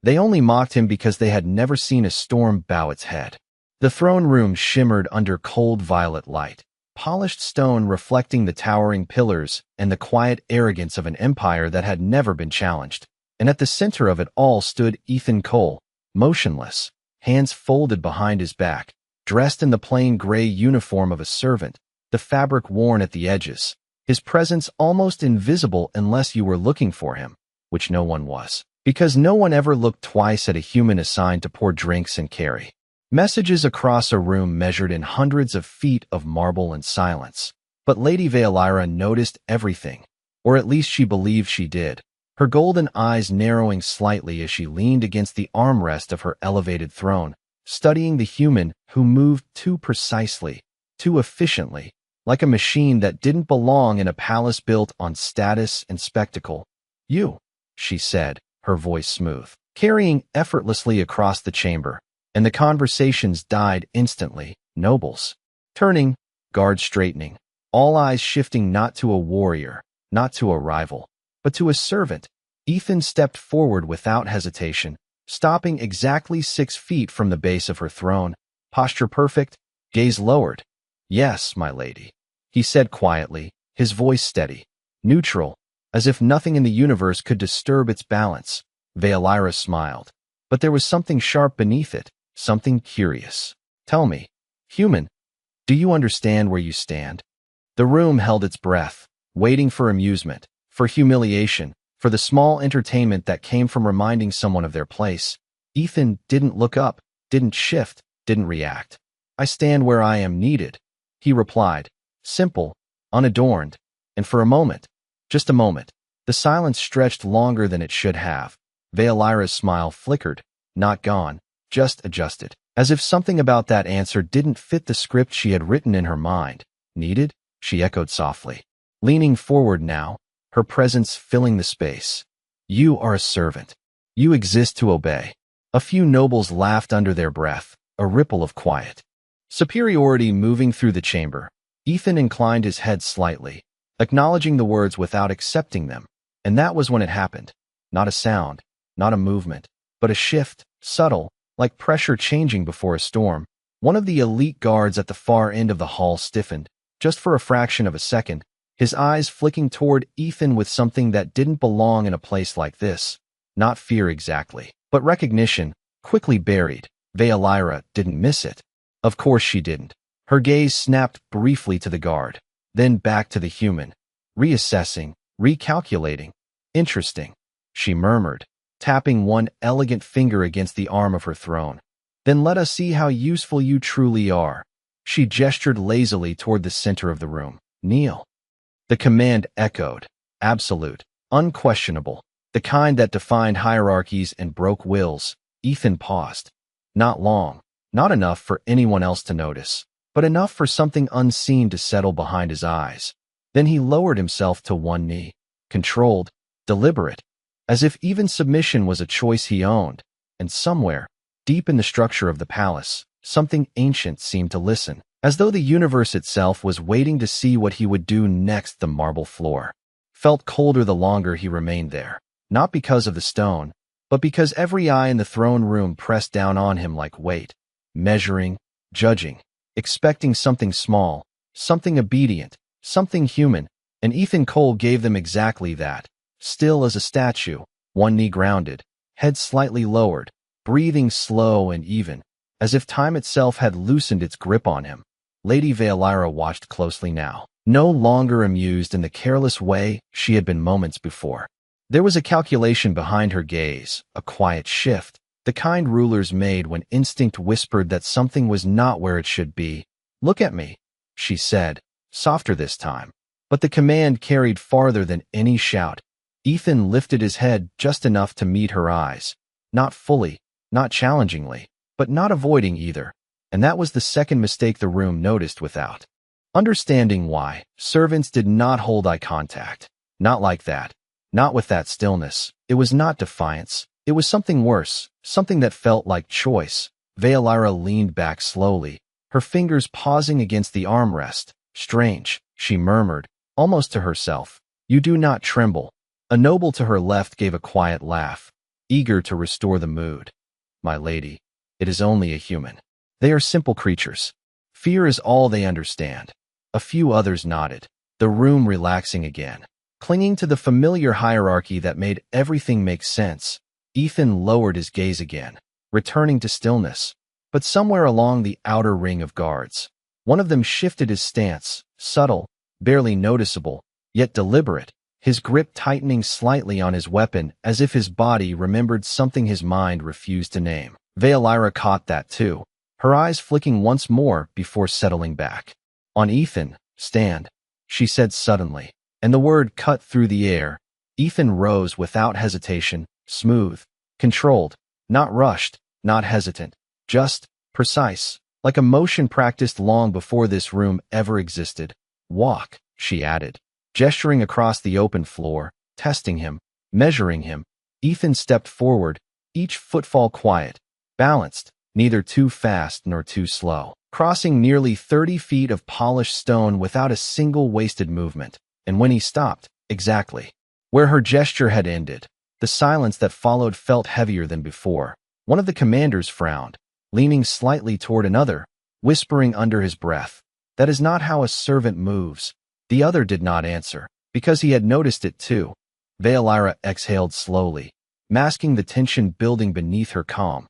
They only mocked him because they had never seen a storm bow its head. The throne room shimmered under cold violet light, polished stone reflecting the towering pillars and the quiet arrogance of an empire that had never been challenged. And at the center of it all stood Ethan Cole, motionless, hands folded behind his back, dressed in the plain gray uniform of a servant, the fabric worn at the edges, his presence almost invisible unless you were looking for him, which no one was, because no one ever looked twice at a human assigned to pour drinks and carry messages across a room measured in hundreds of feet of marble and silence. But Lady Veilira noticed everything, or at least she believed she did, her golden eyes narrowing slightly as she leaned against the armrest of her elevated throne, studying the human who moved too precisely, too efficiently, like a machine that didn't belong in a palace built on status and spectacle. "You," she said, her voice smooth, carrying effortlessly across the chamber, and the conversations died instantly. Nobles turning, guards straightening, all eyes shifting not to a warrior, not to a rival, but to a servant. Ethan stepped forward without hesitation, stopping exactly 6 feet from the base of her throne, posture perfect, gaze lowered. "Yes, my lady," he said quietly, his voice steady, neutral, as if nothing in the universe could disturb its balance. Veilira smiled, but there was something sharp beneath it, something curious. "Tell me, human, do you understand where you stand?" The room held its breath, waiting for amusement, for humiliation, for the small entertainment that came from reminding someone of their place. Ethan didn't look up, didn't shift, didn't react. "I stand where I am needed," he replied, simple, unadorned, and for a moment, just a moment, the silence stretched longer than it should have. Veilira's smile flickered, not gone, just adjusted, as if something about that answer didn't fit the script she had written in her mind. "Needed?" she echoed softly, leaning forward now, her presence filling the space. "You are a servant. You exist to obey." A few nobles laughed under their breath, a ripple of quiet superiority moving through the chamber. Ethan inclined his head slightly, acknowledging the words without accepting them, and that was when it happened. Not a sound, not a movement, but a shift, subtle, like pressure changing before a storm. One of the elite guards at the far end of the hall stiffened, just for a fraction of a second, his eyes flicking toward Ethan with something that didn't belong in a place like this. Not fear exactly, but recognition, quickly buried. Veilira didn't miss it. Of course she didn't. Her gaze snapped briefly to the guard, then back to the human, reassessing, recalculating. "Interesting," she murmured, tapping one elegant finger against the arm of her throne. "Then let us see how useful you truly are." She gestured lazily toward the center of the room. "Kneel." The command echoed, absolute, unquestionable, the kind that defined hierarchies and broke wills. Ethan paused. Not long, not enough for anyone else to notice, but enough for something unseen to settle behind his eyes. Then he lowered himself to one knee, controlled, deliberate, as if even submission was a choice he owned. And somewhere, deep in the structure of the palace, something ancient seemed to listen, as though the universe itself was waiting to see what he would do next. The marble floor felt colder the longer he remained there, not because of the stone, but because every eye in the throne room pressed down on him like weight, measuring, judging, expecting something small, something obedient, something human, and Ethan Cole gave them exactly that. Still as a statue, one knee grounded, head slightly lowered, breathing slow and even, as if time itself had loosened its grip on him. Lady Veilira watched closely now, no longer amused in the careless way she had been moments before. There was a calculation behind her gaze, a quiet shift, the kind rulers made when instinct whispered that something was not where it should be. "Look at me," she said, softer this time. But the command carried farther than any shout. Ethan lifted his head just enough to meet her eyes. Not fully, not challengingly, but not avoiding either. And that was the second mistake the room noticed without understanding why. Servants did not hold eye contact. Not like that. Not with that stillness. It was not defiance. It was something worse, something that felt like choice. Veilira leaned back slowly, her fingers pausing against the armrest. "Strange," she murmured, almost to herself. "You do not tremble." A noble to her left gave a quiet laugh. eager to restore the mood. My lady, it is only a human. They are simple creatures. Fear is all they understand. A few others nodded, the room relaxing again. Clinging to the familiar hierarchy that made everything make sense, Ethan lowered his gaze again, returning to stillness. But somewhere along the outer ring of guards, one of them shifted his stance, subtle, barely noticeable, yet deliberate, his grip tightening slightly on his weapon as if his body remembered something his mind refused to name. Veilira caught that too, her eyes flicking once more before settling back. On Ethan, stand, she said suddenly, and the word cut through the air. Ethan rose without hesitation, smooth, controlled, not rushed, not hesitant, just precise, like a motion practiced long before this room ever existed. Walk, she added, gesturing across the open floor, testing him, measuring him. Ethan stepped forward, each footfall quiet, balanced, neither too fast nor too slow, crossing nearly 30 feet of polished stone without a single wasted movement. And when he stopped, exactly where her gesture had ended, the silence that followed felt heavier than before. One of the commanders frowned, leaning slightly toward another, whispering under his breath, "That is not how a servant moves." The other did not answer, because he had noticed it too. Veilira exhaled slowly, masking the tension building beneath her calm.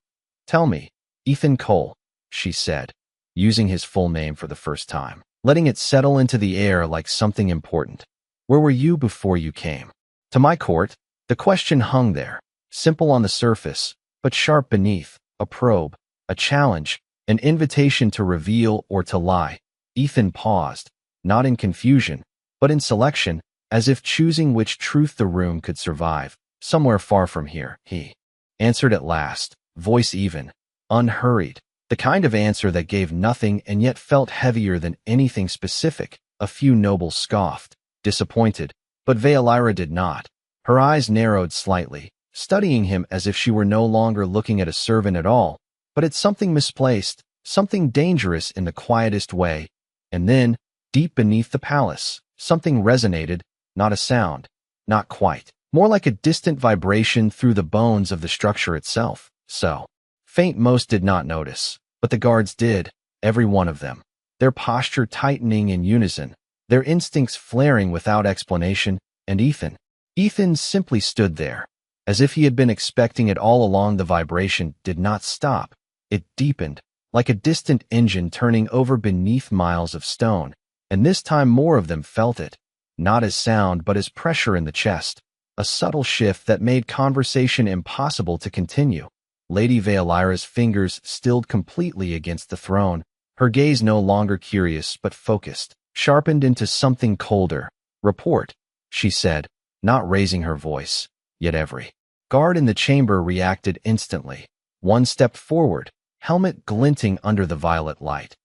"Tell me, Ethan Cole," she said, using his full name for the first time, letting it settle into the air like something important. "Where were you before you came to my court?" The question hung there, simple on the surface, but sharp beneath, a probe, a challenge, an invitation to reveal or to lie. Ethan paused, not in confusion, but in selection, as if choosing which truth the room could survive. "Somewhere far from here," he answered at last, voice even, unhurried, the kind of answer that gave nothing and yet felt heavier than anything specific. A few nobles scoffed, disappointed, but Veilira did not. Her eyes narrowed slightly, studying him as if she were no longer looking at a servant at all, but at something misplaced, something dangerous in the quietest way. And then, deep beneath the palace, something resonated, not a sound, not quite, more like a distant vibration through the bones of the structure itself. So faint most did not notice, but the guards did, every one of them, their posture tightening in unison, their instincts flaring without explanation, and Ethan simply stood there, as if he had been expecting it all along. The vibration did not stop. It deepened, like a distant engine turning over beneath miles of stone, and this time more of them felt it, not as sound but as pressure in the chest, a subtle shift that made conversation impossible to continue. Lady Veilira's fingers stilled completely against the throne, her gaze no longer curious but focused, sharpened into something colder. "Report," she said, not raising her voice, yet every guard in the chamber reacted instantly. One stepped forward, helmet glinting under the violet light.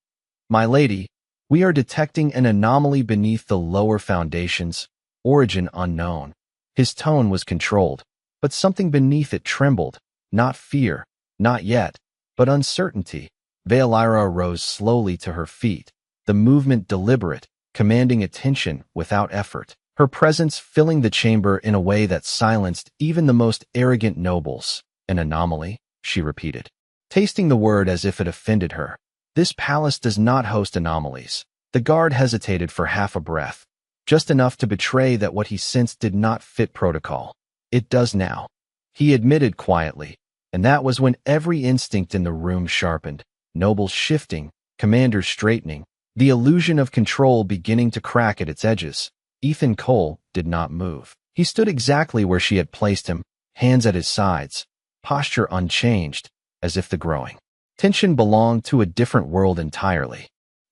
"My lady, we are detecting an anomaly beneath the lower foundations, origin unknown." His tone was controlled, but something beneath it trembled, not fear, not yet, but uncertainty. Veilira rose slowly to her feet, the movement deliberate, commanding attention without effort, her presence filling the chamber in a way that silenced even the most arrogant nobles. "An anomaly," she repeated, tasting the word as if it offended her. "This palace does not host anomalies." The guard hesitated for half a breath, just enough to betray that what he sensed did not fit protocol. "It does now," he admitted quietly, and that was when every instinct in the room sharpened, nobles shifting, commanders straightening, the illusion of control beginning to crack at its edges. Ethan Cole did not move. He stood exactly where she had placed him, hands at his sides, posture unchanged, as if the growing tension belonged to a different world entirely.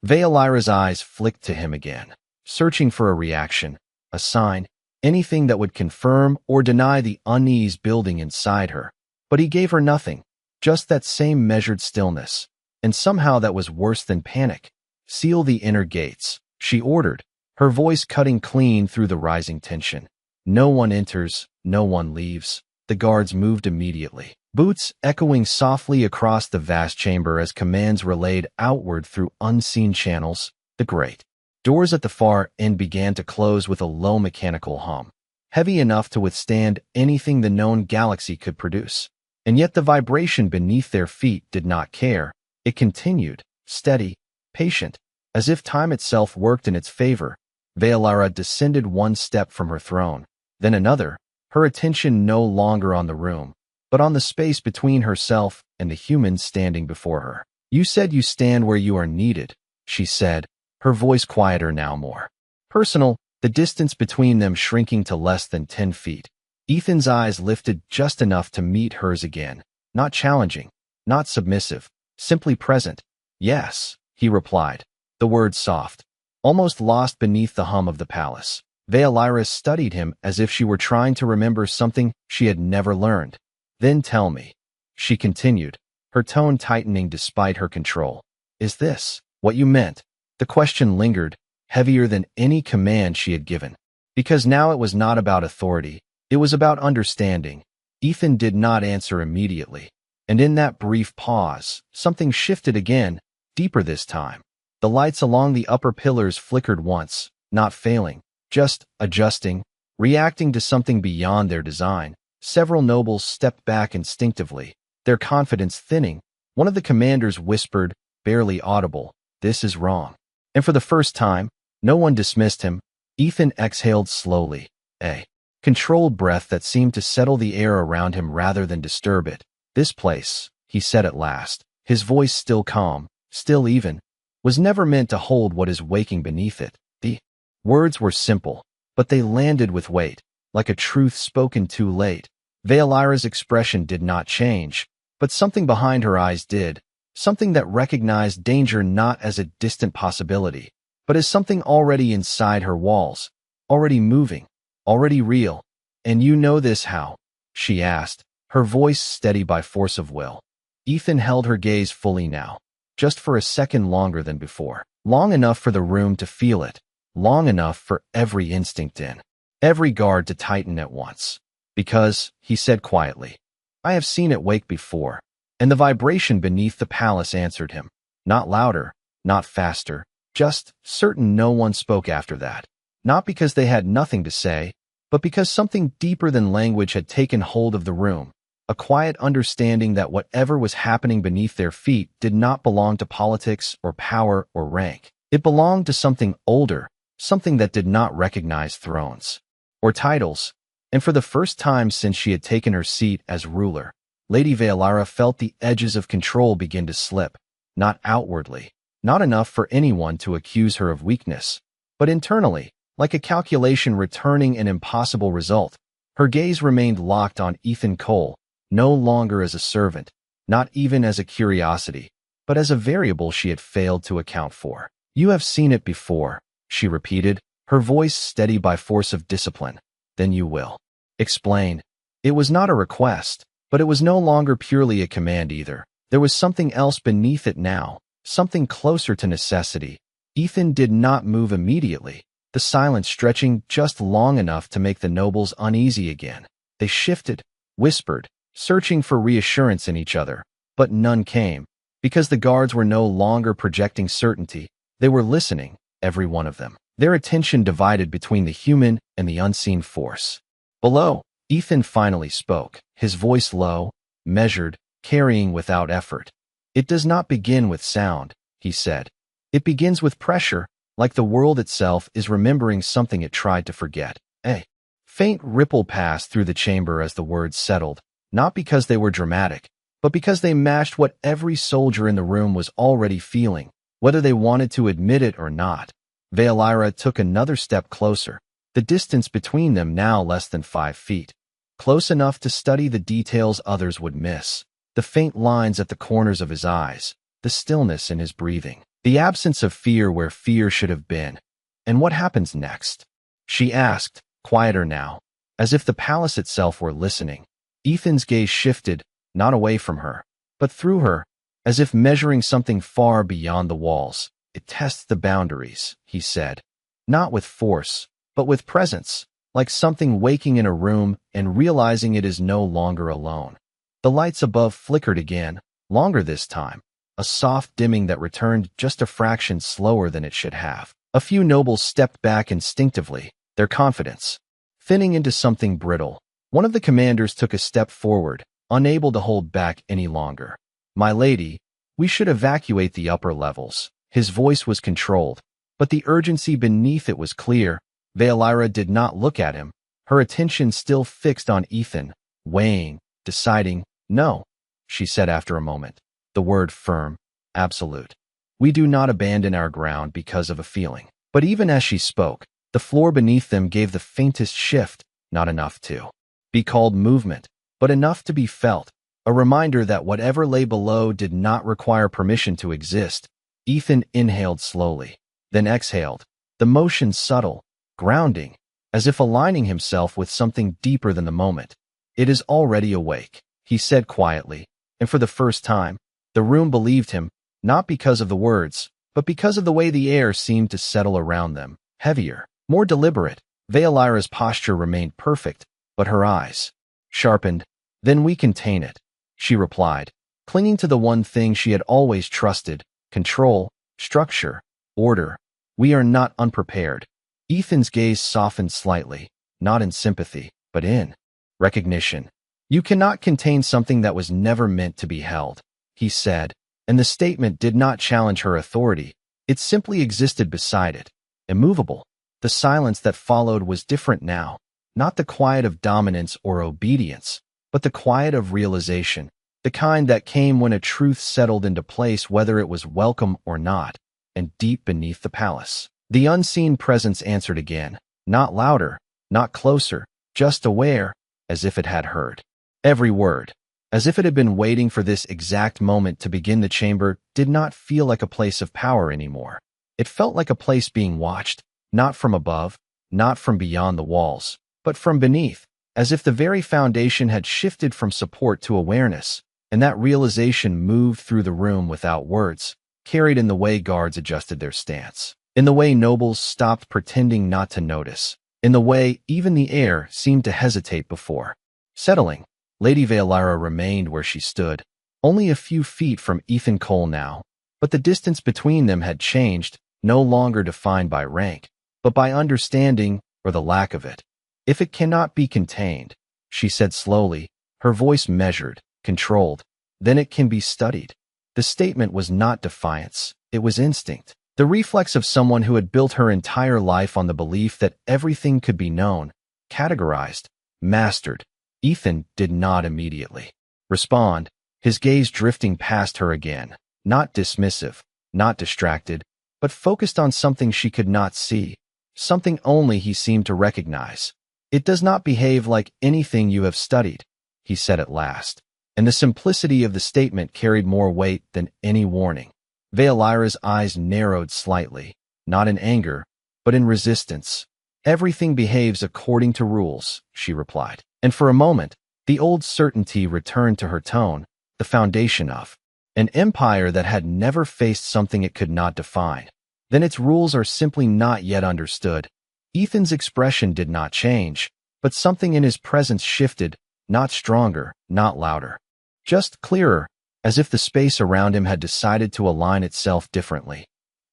Veilira's eyes flicked to him again, searching for a reaction, a sign, anything that would confirm or deny the unease building inside her. But he gave her nothing, just that same measured stillness. And somehow that was worse than panic. "Seal the inner gates," she ordered, her voice cutting clean through the rising tension. "No one enters, no one leaves." The guards moved immediately, boots echoing softly across the vast chamber as commands relayed outward through unseen channels. The great doors at the far end began to close with a low mechanical hum. heavy enough to withstand anything the known galaxy could produce. And yet the vibration beneath their feet did not care. It continued, steady, patient, as if time itself worked in its favor. Vealara descended one step from her throne, then another, her attention no longer on the room, but on the space between herself and the humans standing before her. "You said you stand where you are needed," she said, her voice quieter now, more personal, the distance between them shrinking to less than 10 feet. Ethan's eyes lifted just enough to meet hers again, not challenging, not submissive, simply present. "Yes," he replied, the words soft, almost lost beneath the hum of the palace. Vealara studied him as if she were trying to remember something she had never learned. "Then tell me," she continued, her tone tightening despite her control. "Is this what you meant?" The question lingered, heavier than any command she had given. Because now it was not about authority, it was about understanding. Ethan did not answer immediately. And in that brief pause, something shifted again, deeper this time. The lights along the upper pillars flickered once, not failing, just adjusting, reacting to something beyond their design. Several nobles stepped back instinctively, their confidence thinning. One of the commanders whispered, barely audible, "This is wrong." And for the first time, no one dismissed him. Ethan exhaled slowly, a controlled breath that seemed to settle the air around him rather than disturb it. "This place," he said at last, his voice still calm, still even, "was never meant to hold what is waking beneath it." The words were simple, but they landed with weight, like a truth spoken too late. Vealara's expression did not change, but something behind her eyes did, something that recognized danger not as a distant possibility, but as something already inside her walls, already moving, already real. "And you know this how?" she asked, her voice steady by force of will. Ethan held her gaze fully now, just for a second longer than before, long enough for the room to feel it, long enough for every instinct in, every guard to tighten at once. "Because," he said quietly, "I have seen it wake before." And the vibration beneath the palace answered him, not louder, not faster, just certain. No one spoke after that, not because they had nothing to say, but because something deeper than language had taken hold of the room, a quiet understanding that whatever was happening beneath their feet did not belong to politics or power or rank. It belonged to something older, something that did not recognize thrones or titles. And for the first time since she had taken her seat as ruler, Lady Vealara felt the edges of control begin to slip, not outwardly, not enough for anyone to accuse her of weakness, but internally, like a calculation returning an impossible result. Her gaze remained locked on Ethan Cole, no longer as a servant, not even as a curiosity, but as a variable she had failed to account for. "You have seen it before," she repeated, her voice steady by force of discipline. "Then you will explain." It was not a request, but it was no longer purely a command either. There was something else beneath it now, something closer to necessity. Ethan did not move immediately, the silence stretching just long enough to make the nobles uneasy again. They shifted, whispered, searching for reassurance in each other, but none came, because the guards were no longer projecting certainty. They were listening, every one of them, their attention divided between the human and the unseen force. Below, Ethan finally spoke, his voice low, measured, carrying without effort. "It does not begin with sound," he said. "It begins with pressure, like the world itself is remembering something it tried to forget." A faint ripple passed through the chamber as the words settled, not because they were dramatic, but because they matched what every soldier in the room was already feeling, whether they wanted to admit it or not. Vealara took another step closer, the distance between them now less than 5 feet. Close enough to study the details others would miss, the faint lines at the corners of his eyes, the stillness in his breathing, the absence of fear where fear should have been. "And what happens next?" she asked, quieter now, as if the palace itself were listening. Ethan's gaze shifted, not away from her, but through her, as if measuring something far beyond the walls. "It tests the boundaries," he said, "not with force, but with presence, like something waking in a room and realizing it is no longer alone." The lights above flickered again, longer this time, a soft dimming that returned just a fraction slower than it should have. A few nobles stepped back instinctively, their confidence thinning into something brittle. One of the commanders took a step forward, unable to hold back any longer. "My lady, we should evacuate the upper levels." His voice was controlled, but the urgency beneath it was clear. Veilira did not look at him, her attention still fixed on Ethan, weighing, deciding. "No," she said after a moment, the word firm, absolute. "We do not abandon our ground because of a feeling." But even as she spoke, the floor beneath them gave the faintest shift, not enough to be called movement, but enough to be felt, a reminder that whatever lay below did not require permission to exist. Ethan inhaled slowly, then exhaled, the motion subtle, grounding, as if aligning himself with something deeper than the moment. "It is already awake," he said quietly, and for the first time, the room believed him, not because of the words, but because of the way the air seemed to settle around them, heavier, more deliberate. Veilira's posture remained perfect, but her eyes sharpened. "Then we contain it," she replied, clinging to the one thing she had always trusted: control, structure, order. "We are not unprepared." Ethan's gaze softened slightly, not in sympathy, but in recognition. "You cannot contain something that was never meant to be held," he said, and the statement did not challenge her authority. It simply existed beside it, immovable. The silence that followed was different now, not the quiet of dominance or obedience, but the quiet of realization, the kind that came when a truth settled into place whether it was welcome or not. And deep beneath the palace, the unseen presence answered again, not louder, not closer, just aware, as if it had heard every word. As if it had been waiting for this exact moment to begin. The chamber did not feel like a place of power anymore. It felt like a place being watched, not from above, not from beyond the walls, but from beneath, as if the very foundation had shifted from support to awareness, and that realization moved through the room without words, carried in the way guards adjusted their stance, in the way nobles stopped pretending not to notice, in the way even the air seemed to hesitate before settling. Lady Veilira remained where she stood, only a few feet from Ethan Cole now, but the distance between them had changed, no longer defined by rank, but by understanding, or the lack of it. "If it cannot be contained," she said slowly, her voice measured, controlled, "then it can be studied." The statement was not defiance, it was instinct, the reflex of someone who had built her entire life on the belief that everything could be known, categorized, mastered. Ethan did not immediately respond, his gaze drifting past her again, not dismissive, not distracted, but focused on something she could not see, something only he seemed to recognize. "It does not behave like anything you have studied," he said at last, and the simplicity of the statement carried more weight than any warning. Veilira's eyes narrowed slightly, not in anger, but in resistance. "Everything behaves according to rules," she replied. And for a moment, the old certainty returned to her tone, the foundation of an empire that had never faced something it could not define. "Then its rules are simply not yet understood." Ethan's expression did not change, but something in his presence shifted, not stronger, not louder, just clearer, as if the space around him had decided to align itself differently.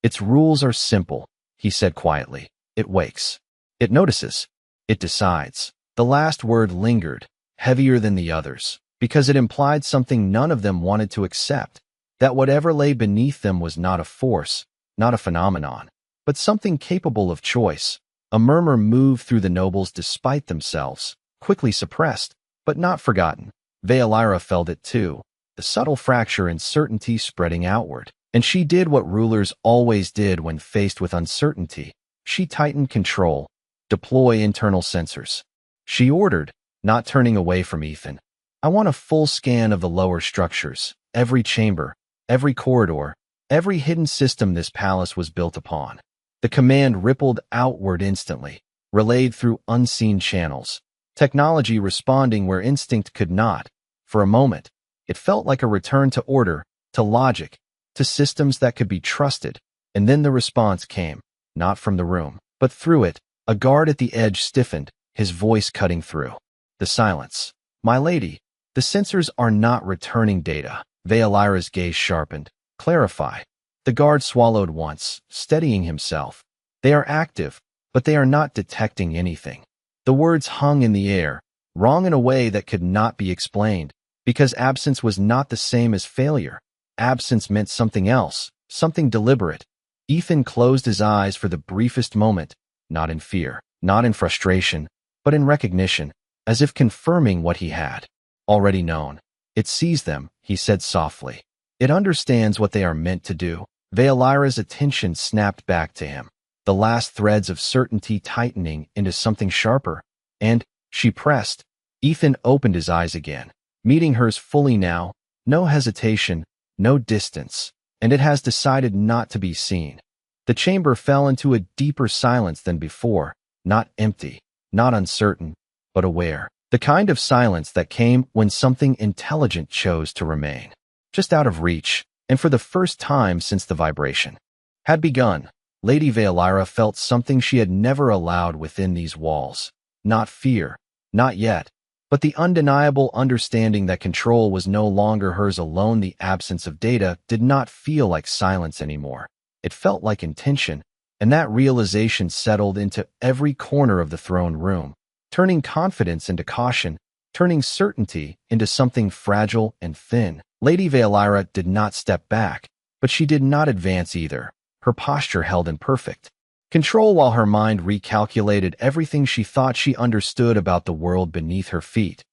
"Its rules are simple," he said quietly. "It wakes. It notices. It decides." The last word lingered, heavier than the others, because it implied something none of them wanted to accept, that whatever lay beneath them was not a force, not a phenomenon, but something capable of choice. A murmur moved through the nobles despite themselves, quickly suppressed, but not forgotten. Veilira felt it too, the subtle fracture in certainty spreading outward, and she did what rulers always did when faced with uncertainty. She tightened control, deploy internal sensors. She ordered, not turning away from Ethan. "I want a full scan of the lower structures, every chamber, every corridor, every hidden system this palace was built upon." The command rippled outward instantly, relayed through unseen channels, technology responding where instinct could not. For a moment, it felt like a return to order, to logic, to systems that could be trusted, and then the response came, not from the room, but through it. A guard at the edge stiffened, his voice cutting through the silence. "My lady, the sensors are not returning data." Veilira's gaze sharpened. "Clarify." The guard swallowed once, steadying himself. "They are active, but they are not detecting anything." The words hung in the air, wrong in a way that could not be explained, because absence was not the same as failure. Absence meant something else, something deliberate. Ethan closed his eyes for the briefest moment, not in fear, not in frustration, but in recognition, as if confirming what he had already known. It sees them, he said softly. It understands what they are meant to do. Veolira's attention snapped back to him, the last threads of certainty tightening into something sharper. And she pressed. Ethan opened his eyes again, meeting hers fully now, no hesitation, no distance, and it has decided not to be seen. The chamber fell into a deeper silence than before, not empty, not uncertain, but aware. The kind of silence that came when something intelligent chose to remain, just out of reach, and for the first time since the vibration had begun. Lady Veolira felt something she had never allowed within these walls. Not fear, not yet, but the undeniable understanding that control was no longer hers alone. The absence of data did not feel like silence anymore. It felt like intention, and that realization settled into every corner of the throne room, turning confidence into caution, turning certainty into something fragile and thin. Lady Veolira did not step back, but she did not advance either, her posture held in perfect control while her mind recalculated everything she thought she understood about the world beneath her feet.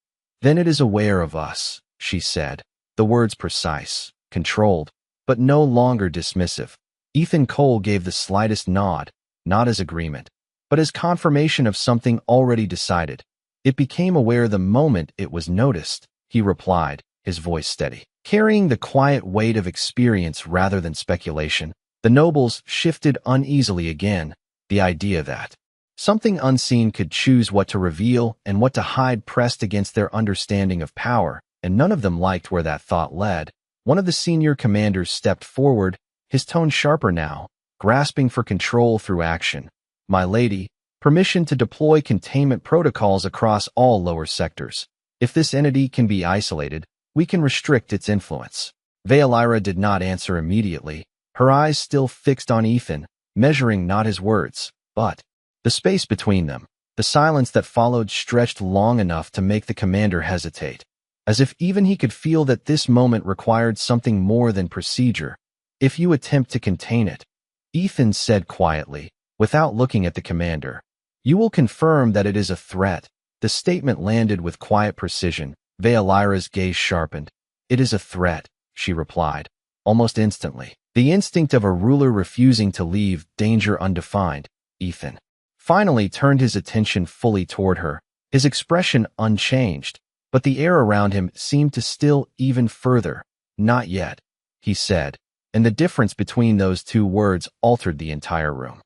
Then it is aware of us, she said, the words precise, controlled, but no longer dismissive. Ethan Cole gave the slightest nod, not as agreement, but as confirmation of something already decided. It became aware the moment it was noticed, he replied, his voice steady, carrying the quiet weight of experience rather than speculation. The nobles shifted uneasily again, the idea that something unseen could choose what to reveal and what to hide pressed against their understanding of power, and none of them liked where that thought led. One of the senior commanders stepped forward, his tone sharper now, grasping for control through action. My lady, permission to deploy containment protocols across all lower sectors. If this entity can be isolated, we can restrict its influence. Veolira did not answer immediately, her eyes still fixed on Ethan, measuring not his words, but the space between them. The silence that followed stretched long enough to make the commander hesitate, as if even he could feel that this moment required something more than procedure. If you attempt to contain it, Ethan said quietly, without looking at the commander, you will confirm that it is a threat. The statement landed with quiet precision. Veolira's gaze sharpened. It is a threat, she replied, almost instantly. The instinct of a ruler refusing to leave danger undefined. Ethan finally turned his attention fully toward her, his expression unchanged, but the air around him seemed to still even further. Not yet, he said, and the difference between those two words altered the entire room.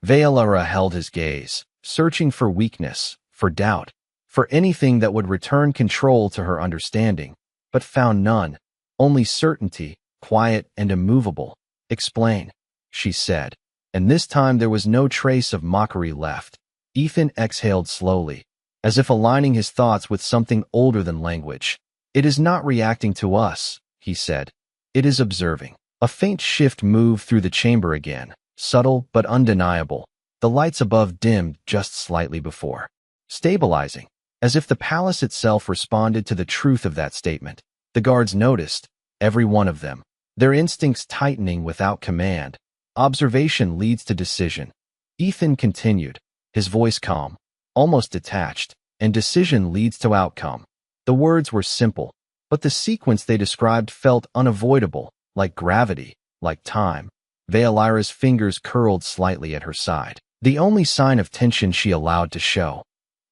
Veolira held his gaze, searching for weakness, for doubt, for anything that would return control to her understanding, but found none, only certainty, quiet and immovable. Explain, she said, and this time there was no trace of mockery left. Ethan exhaled slowly, as if aligning his thoughts with something older than language. It is not reacting to us, he said. It is observing. A faint shift moved through the chamber again, subtle but undeniable. The lights above dimmed just slightly before stabilizing, as if the palace itself responded to the truth of that statement. The guards noticed, every one of them, their instincts tightening without command. Observation leads to decision. Ethan continued, his voice calm, almost detached, and decision leads to outcome. The words were simple, but the sequence they described felt unavoidable, like gravity, like time. Veolira's fingers curled slightly at her side, the only sign of tension she allowed to show.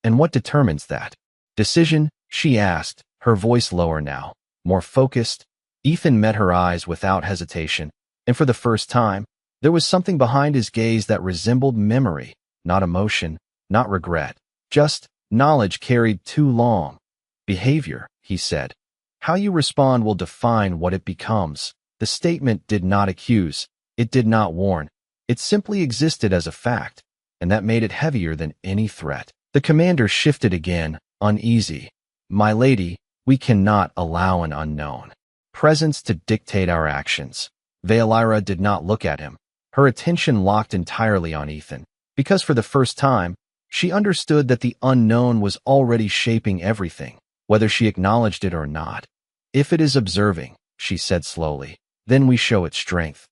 And what determines that decision? She asked, her voice lower now, more focused. Ethan met her eyes without hesitation, and for the first time, there was something behind his gaze that resembled memory, not emotion, not regret, just knowledge carried too long. Behavior, he said. How you respond will define what it becomes. The statement did not accuse, it did not warn, it simply existed as a fact, and that made it heavier than any threat. The commander shifted again, uneasy. My lady, we cannot allow an unknown presence to dictate our actions. Veolira did not look at him, her attention locked entirely on Ethan, because for the first time, She understood that the unknown was already shaping everything, whether she acknowledged it or not. If it is observing, she said slowly, then we show its strength.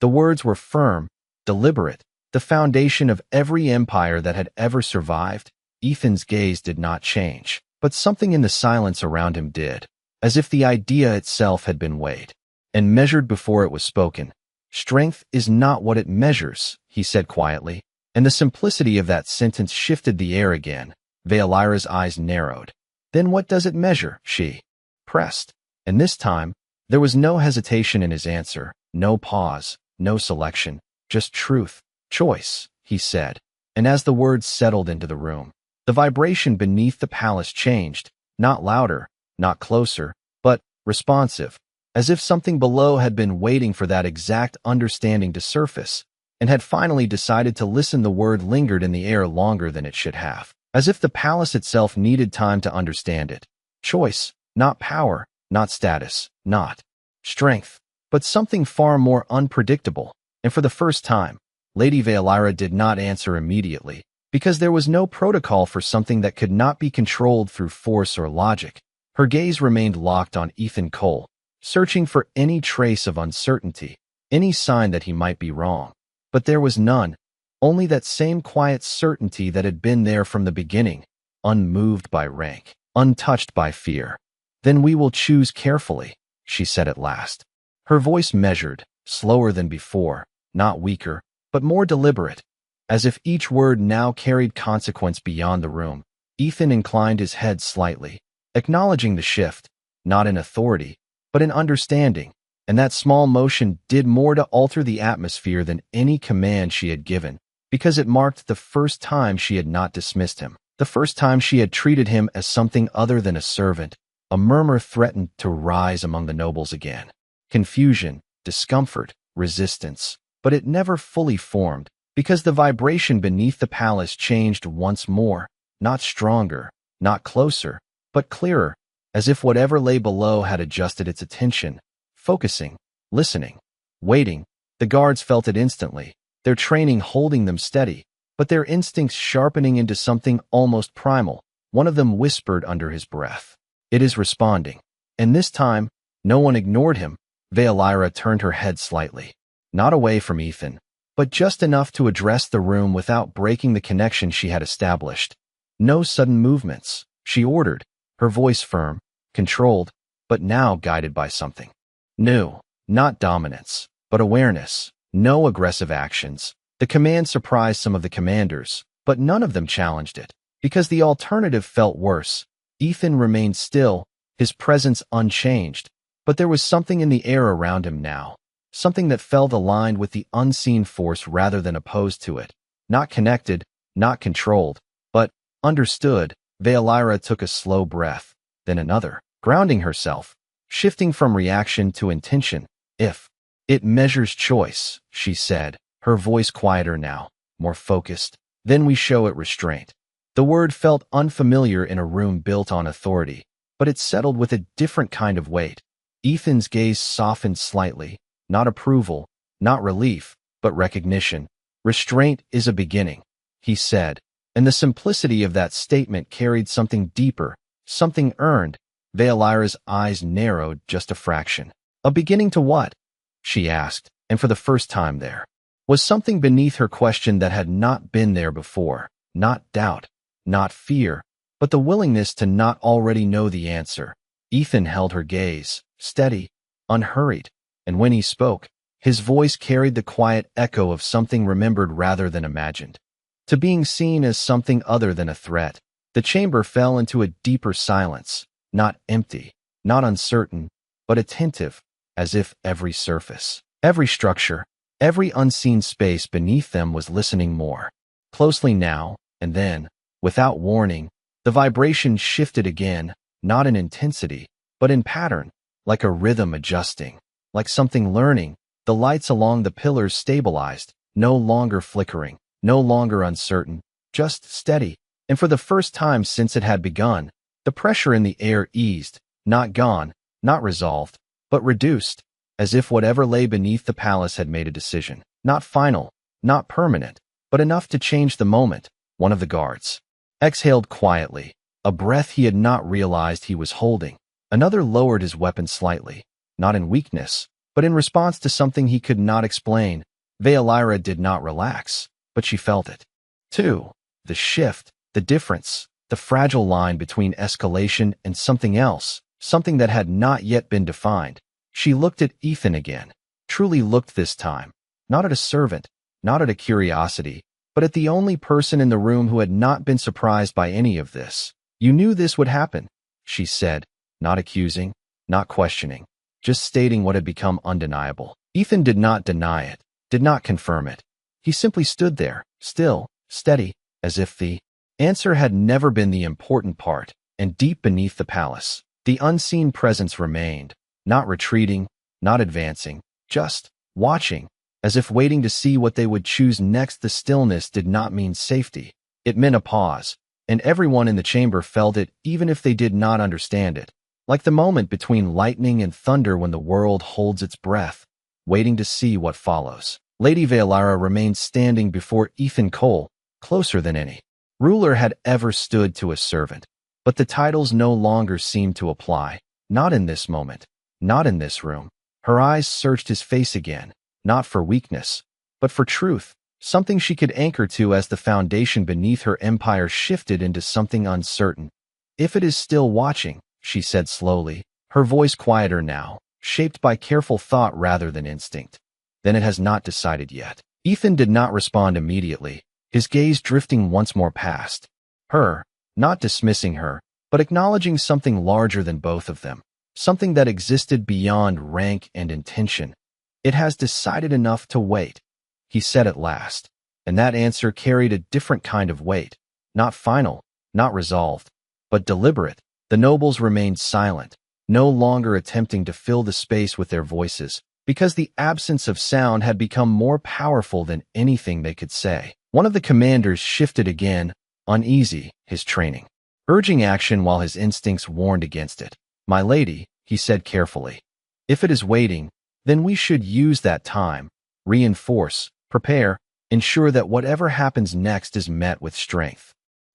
The words were firm, deliberate, the foundation of every empire that had ever survived. Ethan's gaze did not change, but something in the silence around him did, as if the idea itself had been weighed and measured before it was spoken. Strength is not what it measures, he said quietly, and the simplicity of that sentence shifted the air again. Veilira's eyes narrowed. Then what does it measure? She pressed, and this time, there was no hesitation in his answer, no pause, no selection, just truth, choice, he said, and as the words settled into the room, the vibration beneath the palace changed, not louder, not closer, but responsive, as if something below had been waiting for that exact understanding to surface, and had finally decided to listen. The word lingered in the air longer than it should have, as if the palace itself needed time to understand it. Choice, not power, not status, not strength, but something far more unpredictable, and for the first time, Lady Veilira did not answer immediately, because there was no protocol for something that could not be controlled through force or logic. Her gaze remained locked on Ethan Cole, searching for any trace of uncertainty, any sign that he might be wrong. But there was none, only that same quiet certainty that had been there from the beginning, unmoved by rank, untouched by fear. Then we will choose carefully, she said at last. Her voice measured, slower than before, not weaker, but more deliberate, as if each word now carried consequence beyond the room. Ethan inclined his head slightly, acknowledging the shift, not in authority, but in understanding, and that small motion did more to alter the atmosphere than any command she had given, because it marked the first time she had not dismissed him, the first time she had treated him as something other than a servant. A murmur threatened to rise among the nobles again. Confusion, discomfort, resistance, but it never fully formed, because the vibration beneath the palace changed once more, not stronger, not closer, but clearer, as if whatever lay below had adjusted its attention, focusing, listening, waiting. The guards felt it instantly, their training holding them steady, but their instincts sharpening into something almost primal. One of them whispered under his breath, "It is responding." And this time, no one ignored him. Veilira turned her head slightly, not away from Ethan, but just enough to address the room without breaking the connection she had established. No sudden movements, she ordered, her voice firm, controlled, but now guided by something new. Not dominance, but awareness. No aggressive actions. The command surprised some of the commanders, but none of them challenged it, because the alternative felt worse. Ethan remained still, his presence unchanged, but there was something in the air around him now, something that felt aligned with the unseen force rather than opposed to it. Not connected, not controlled, but understood. Veilira took a slow breath, then another, grounding herself, shifting from reaction to intention. If it measures choice, she said, her voice quieter now, more focused, then we show it restraint. The word felt unfamiliar in a room built on authority, but it settled with a different kind of weight. Ethan's gaze softened slightly, not approval, not relief, but recognition. Restraint is a beginning, he said, and the simplicity of that statement carried something deeper, something earned. Veilira's eyes narrowed just a fraction. A beginning to what? She asked, and for the first time there was something beneath her question that had not been there before. Not doubt, not fear, but the willingness to not already know the answer. Ethan held her gaze, steady, unhurried, and when he spoke, his voice carried the quiet echo of something remembered rather than imagined. To being seen as something other than a threat, the chamber fell into a deeper silence, not empty, not uncertain, but attentive, as if every surface, every structure, every unseen space beneath them was listening more closely now. And then, without warning, the vibration shifted again, not in intensity, but in pattern, like a rhythm adjusting, like something learning. The lights along the pillars stabilized, no longer flickering, no longer uncertain, just steady, and for the first time since it had begun, the pressure in the air eased, not gone, not resolved, but reduced, as if whatever lay beneath the palace had made a decision, not final, not permanent, but enough to change the moment. One of the guards exhaled quietly, a breath he had not realized he was holding. Another lowered his weapon slightly, not in weakness, but in response to something he could not explain. Veilira did not relax, but she felt it. 2. The shift, the difference, the fragile line between escalation and something else, something that had not yet been defined. She looked at Ethan again, truly looked this time, not at a servant, not at a curiosity, but at the only person in the room who had not been surprised by any of this. You knew this would happen, she said, not accusing, not questioning, just stating what had become undeniable. Ethan did not deny it, did not confirm it. He simply stood there, still, steady, as if the answer had never been the important part, and deep beneath the palace, the unseen presence remained, not retreating, not advancing, just watching, as if waiting to see what they would choose next. The stillness did not mean safety. It meant a pause, and everyone in the chamber felt it even if they did not understand it, like the moment between lightning and thunder when the world holds its breath, waiting to see what follows. Lady Veilira remained standing before Ethan Cole, closer than any ruler had ever stood to a servant. But the titles no longer seemed to apply, not in this moment, not in this room. Her eyes searched his face again, not for weakness, but for truth, something she could anchor to as the foundation beneath her empire shifted into something uncertain. If it is still watching, she said slowly, her voice quieter now, shaped by careful thought rather than instinct, then it has not decided yet. Ethan did not respond immediately, his gaze drifting once more past her, not dismissing her, but acknowledging something larger than both of them, something that existed beyond rank and intention. It has decided enough to wait, he said at last, and that answer carried a different kind of weight, not final, not resolved, but deliberate. The nobles remained silent, no longer attempting to fill the space with their voices, because the absence of sound had become more powerful than anything they could say. One of the commanders shifted again, uneasy, his training, urging action while his instincts warned against it. My lady, he said carefully, if it is waiting, then we should use that time, reinforce, prepare, ensure that whatever happens next is met with strength.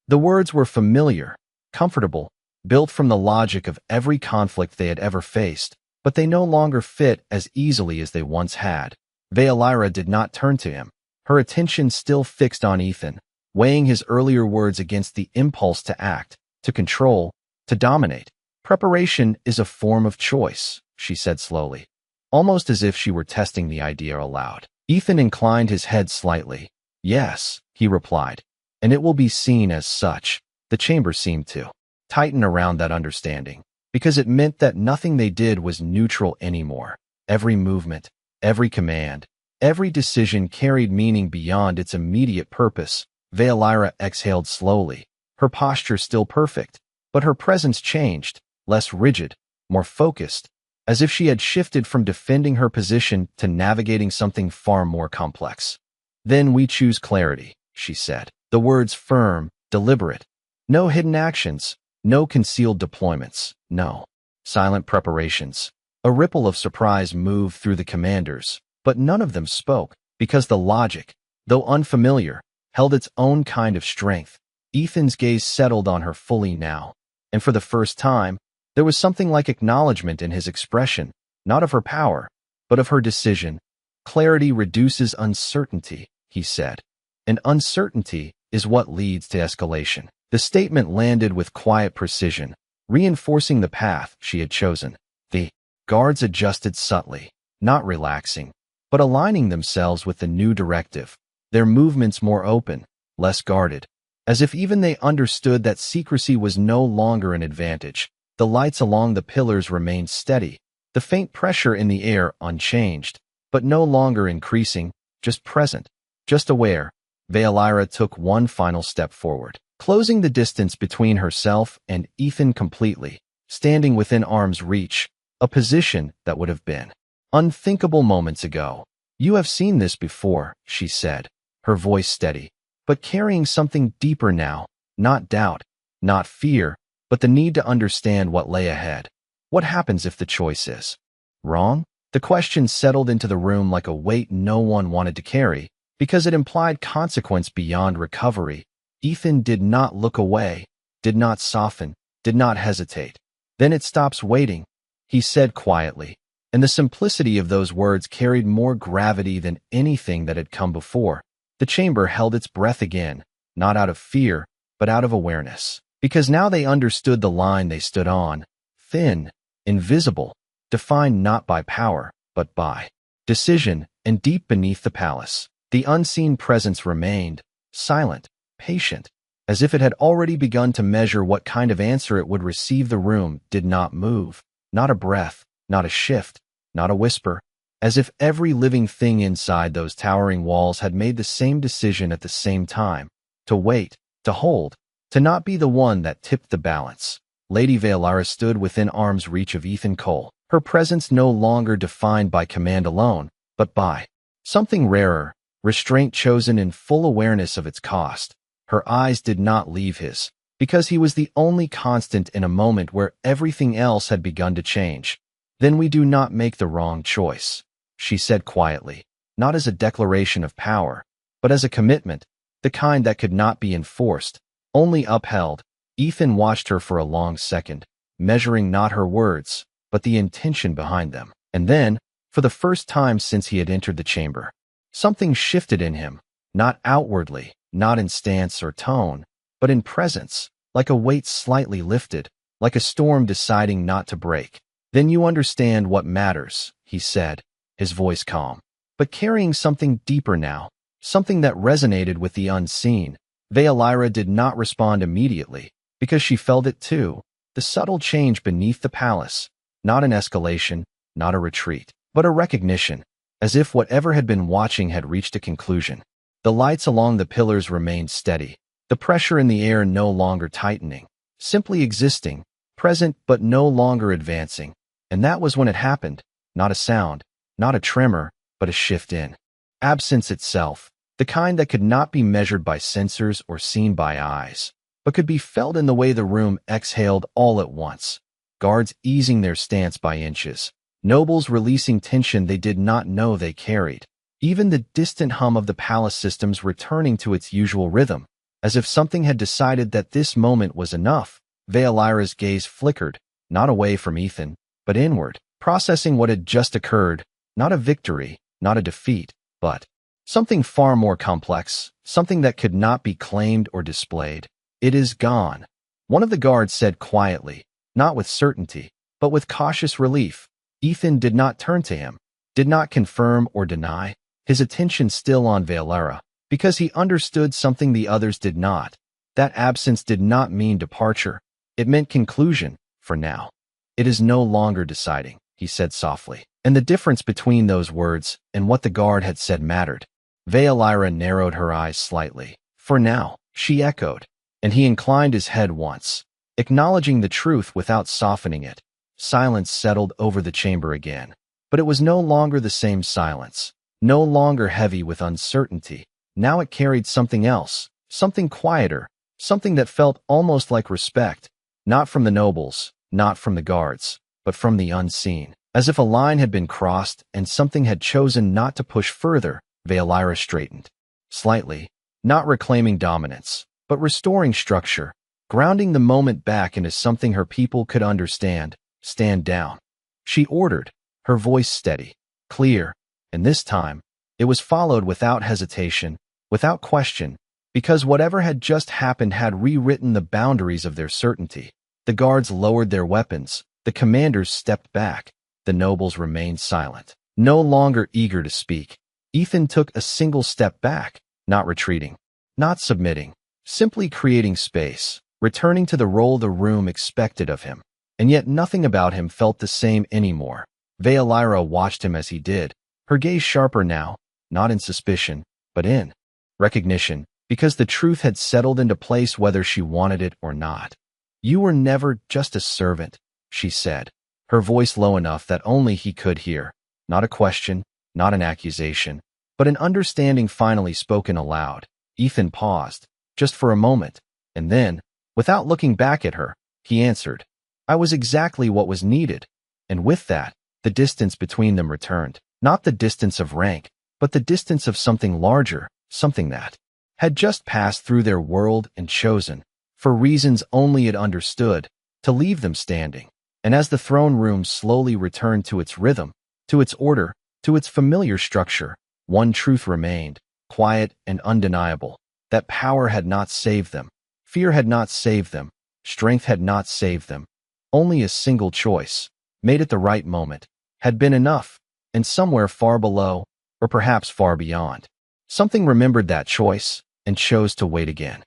The words were familiar, comfortable, built from the logic of every conflict they had ever faced, but they no longer fit as easily as they once had. Veilira did not turn to him, her attention still fixed on Ethan, weighing his earlier words against the impulse to act, to control, to dominate. Preparation is a form of choice, she said slowly, almost as if she were testing the idea aloud. Ethan inclined his head slightly. Yes, he replied, and it will be seen as such. The chamber seemed to tighten around that understanding, because it meant that nothing they did was neutral anymore. Every movement, every command, every decision carried meaning beyond its immediate purpose. Veilira exhaled slowly, her posture still perfect, but her presence changed, less rigid, more focused, as if she had shifted from defending her position to navigating something far more complex. Then we choose clarity, she said, the words firm, deliberate. No hidden actions, no concealed deployments, no silent preparations. A ripple of surprise moved through the commanders, but none of them spoke, because the logic, though unfamiliar, held its own kind of strength. Ethan's gaze settled on her fully now, and for the first time, there was something like acknowledgement in his expression, not of her power, but of her decision. Clarity reduces uncertainty, he said, and uncertainty is what leads to escalation. The statement landed with quiet precision, reinforcing the path she had chosen. The guards adjusted subtly, not relaxing, but aligning themselves with the new directive, their movements more open, less guarded, as if even they understood that secrecy was no longer an advantage. The lights along the pillars remained steady, the faint pressure in the air unchanged, but no longer increasing, just present, just aware. Veilira took one final step forward, closing the distance between herself and Ethan completely, standing within arm's reach, a position that would have been unthinkable moments ago. You have seen this before, she said, her voice steady, but carrying something deeper now, not doubt, not fear, but the need to understand what lay ahead. What happens if the choice is wrong? The question settled into the room like a weight no one wanted to carry, because it implied consequence beyond recovery. Ethan did not look away, did not soften, did not hesitate. "Then it stops waiting," he said quietly, and the simplicity of those words carried more gravity than anything that had come before. The chamber held its breath again, not out of fear, but out of awareness. Because now they understood the line they stood on, thin, invisible, defined not by power, but by decision, and deep beneath the palace, the unseen presence remained, silent, patient, as if it had already begun to measure what kind of answer it would receive. The room did not move, not a breath, not a shift, not a whisper, as if every living thing inside those towering walls had made the same decision at the same time, to wait, to hold, to not be the one that tipped the balance. Lady Valara stood within arm's reach of Ethan Cole, her presence no longer defined by command alone, but by something rarer, restraint chosen in full awareness of its cost. Her eyes did not leave his, because he was the only constant in a moment where everything else had begun to change. "Then we do not make the wrong choice," she said quietly, not as a declaration of power, but as a commitment, the kind that could not be enforced, only upheld. Ethan watched her for a long second, measuring not her words, but the intention behind them. And then, for the first time since he had entered the chamber, something shifted in him, not outwardly, not in stance or tone, but in presence, like a weight slightly lifted, like a storm deciding not to break. "Then you understand what matters," he said, his voice calm, but carrying something deeper now, something that resonated with the unseen. Valara did not respond immediately, because she felt it too, the subtle change beneath the palace, not an escalation, not a retreat, but a recognition, as if whatever had been watching had reached a conclusion. The lights along the pillars remained steady, the pressure in the air no longer tightening, simply existing, present but no longer advancing. And that was when it happened, not a sound, not a tremor, but a shift in absence itself, the kind that could not be measured by sensors or seen by eyes, but could be felt in the way the room exhaled all at once. Guards easing their stance by inches, nobles releasing tension they did not know they carried, even the distant hum of the palace systems returning to its usual rhythm, as if something had decided that this moment was enough. Valara's gaze flickered, not away from Ethan, but inward, processing what had just occurred, not a victory, not a defeat, but something far more complex, something that could not be claimed or displayed. "It is gone," one of the guards said quietly, not with certainty, but with cautious relief. Ethan did not turn to him, did not confirm or deny, his attention still on Valara, because he understood something the others did not. That absence did not mean departure. It meant conclusion, for now. "It is no longer deciding," he said softly, and the difference between those words and what the guard had said mattered. Valara narrowed her eyes slightly. "For now," she echoed, and he inclined his head once, acknowledging the truth without softening it. Silence settled over the chamber again, but it was no longer the same silence, no longer heavy with uncertainty. Now it carried something else, something quieter, something that felt almost like respect, not from the nobles, not from the guards, but from the unseen. As if a line had been crossed and something had chosen not to push further. Valara straightened slightly, not reclaiming dominance, but restoring structure, grounding the moment back into something her people could understand. "Stand down," she ordered, her voice steady, clear, and this time, it was followed without hesitation, without question, because whatever had just happened had rewritten the boundaries of their certainty. The guards lowered their weapons, the commanders stepped back, the nobles remained silent, no longer eager to speak. Ethan took a single step back, not retreating, not submitting, simply creating space, returning to the role the room expected of him. And yet nothing about him felt the same anymore. Valara watched him as he did, her gaze sharper now, not in suspicion, but in recognition, because the truth had settled into place whether she wanted it or not. "You were never just a servant," she said, her voice low enough that only he could hear. Not a question, not an accusation, but an understanding finally spoken aloud. Ethan paused, just for a moment, and then, without looking back at her, he answered, "I was exactly what was needed." And with that, the distance between them returned, not the distance of rank, but the distance of something larger, something that had just passed through their world and chosen, for reasons only it understood, to leave them standing. And as the throne room slowly returned to its rhythm, to its order, to its familiar structure, one truth remained, quiet and undeniable, that power had not saved them, fear had not saved them, strength had not saved them. Only a single choice, made at the right moment, had been enough, and somewhere far below, or perhaps far beyond, something remembered that choice and chose to wait again.